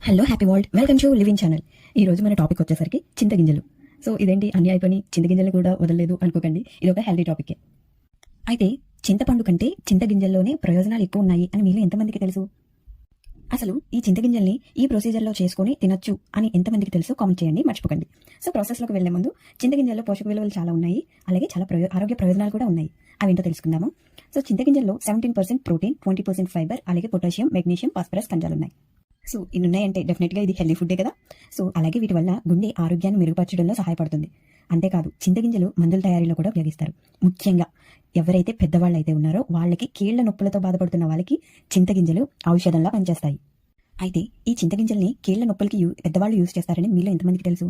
Hello happy world, welcome to living channel. ఈ రోజు మన టాపిక్ వచ్చేసరికి చింతగింజలు. సో ఇదేంటి అన్ని అయిపోయి చింతగింజలు కూడా వదలలేదు అనుకోకండి, ఇది ఒక హెల్తీ టాపిక్. అయితే చింతపండు కంటే చింతగింజల్లోనే ప్రయోజనాలు ఎక్కువ ఉన్నాయి అని మీలో ఎంతమందికి తెలుసు? అసలు ఈ చింతగింజల్ని ఈ ప్రొసీజర్లో చేసుకొని తినొచ్చు అని ఎంతమందికి తెలుసు? కామెంట్ చేయండి, మర్చిపోకండి. సో ప్రాసెస్లోకి వెళ్లే ముందు చింతగింజల్లో పోషక విలువలు చాలా ఉన్నాయి, అలాగే చాలా ఆరోగ్య ప్రయోజనాలు కూడా ఉన్నాయి. అవేంటో తెలుసుకుందాము. సో చింతగింజల్లో 17% ప్రోటీన్, 20% ఫైబర్, అలాగే పొటాషియం, మెగ్నీషియం, ఫాస్ఫరస్ ఖనిజాలు ఉన్నాయి. సో ఇన్ని ఉన్నాయంటే డెఫినెట్గా ఇది హెల్దీ ఫుడ్డే కదా. సో అలాగే వీటి వల్ల గుండె ఆరోగ్యాన్ని మెరుగుపరచడంలో సహాయపడుతుంది. అంతేకాదు చింతగింజలు మందుల తయారీలో కూడా ఉపయోగిస్తారు. ముఖ్యంగా ఎవరైతే పెద్దవాళ్ళు అయితే ఉన్నారో వాళ్ళకి కీళ్ల నొప్పులతో బాధపడుతున్న వాళ్ళకి చింతగింజలు ఔషధంలా పనిచేస్తాయి. అయితే ఈ చింతగింజల్ని కీళ్ల నొప్పులకి పెద్దవాళ్ళు యూజ్ చేస్తారని మీలో ఎంతమందికి తెలుసు?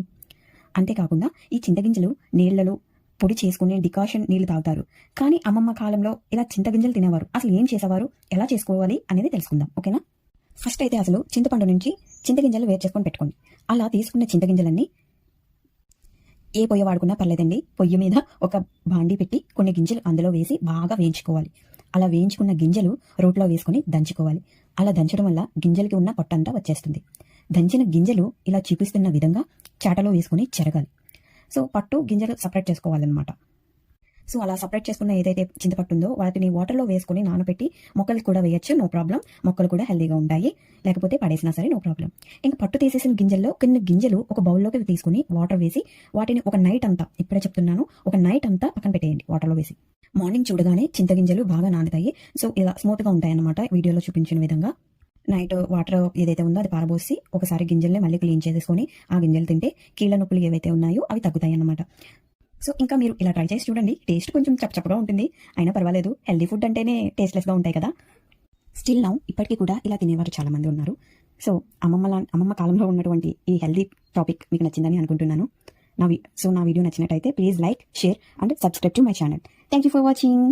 అంతేకాకుండా ఈ చింతగింజలు నీళ్లలో పొడి చేసుకునే డికాషన్ నీళ్లు తాగుతారు. కానీ అమ్మమ్మ కాలంలో ఇలా చింతగింజలు తినేవారు. అసలు ఏం చేసేవారు, ఎలా చేసుకోవాలి అనేది తెలుసుకుందాం, ఓకేనా? ఫస్ట్ అయితే అసలు చింతపండు నుంచి చింతగింజలు వేరు చేసుకొని పెట్టుకోండి. అలా తీసుకున్న చింతగింజలన్నీ ఏ పొయ్యి వాడుకున్నా పర్లేదండి, పొయ్యి మీద ఒక బాండి పెట్టి కొన్ని గింజలు అందులో వేసి బాగా వేయించుకోవాలి. అలా వేయించుకున్న గింజలు రోట్లో వేసుకొని దంచుకోవాలి. అలా దంచడం వల్ల గింజలకి ఉన్న పొట్టంతా వచ్చేస్తుంది. దంచిన గింజలు ఇలా చూపిస్తున్న విధంగా చాటలో వేసుకొని చెరగాలి. సో పట్టు గింజలు సపరేట్ చేసుకోవాలన్నమాట. సో అలా సపరేట్ చేసుకున్న ఏదైతే చింతపట్టు ఉందో వాటిని వాటర్లో వేసుకొని నానబెట్టి మొక్కలకు కూడా వేయచ్చు, నో ప్రాబ్లం. మొక్కలు కూడా హెల్దీగా ఉంటాయి, లేకపోతే పడేసినా సరే నో ప్రాబ్లం. ఇంకా పట్టు తీసేసిన గింజల్లో కొన్ని గింజలు ఒక బౌల్లోకి తీసుకుని వాటర్ వేసి వాటిని ఒక నైట్ అంతా, ఇప్పుడే చెప్తున్నాను, ఒక నైట్ అంతా పక్కన పెట్టేయండి వాటర్లో వేసి. మార్నింగ్ చూడగానే చింతగింజలు బాగా నానుతాయి. సో ఇలా స్మూత్గా ఉంటాయి అన్నమాట, వీడియోలో చూపించిన విధంగా. నైట్ వాటర్ ఏదైతే ఉందో అది పారబోసి ఒకసారి గింజల్ని మళ్ళీ క్లీన్ చేసేసుకొని ఆ గింజలు తింటే కీళ్ళ నొప్పులు ఏవైతే ఉన్నాయో అవి తగ్గుతాయి అన్నమాట. సో ఇంకా మీరు ఇలా ట్రై చేసి చూడండి. టేస్ట్ కొంచెం చప్పచప్పగా ఉంటుంది, అయినా పర్వాలేదు. హెల్దీ ఫుడ్ అంటేనే టేస్ట్లెస్గా ఉంటాయి కదా. స్టిల్ నౌ ఇప్పటికీ కూడా ఇలా తినేవారు చాలా మంది ఉన్నారు. సో అమ్మమ్మ కాలంలో ఉన్నటువంటి ఈ హెల్దీ టాపిక్ మీకు నచ్చిందని అనుకుంటున్నాను. నా వీడియో నచ్చినట్టయితే please like, share and subscribe to my channel. Thank you for watching.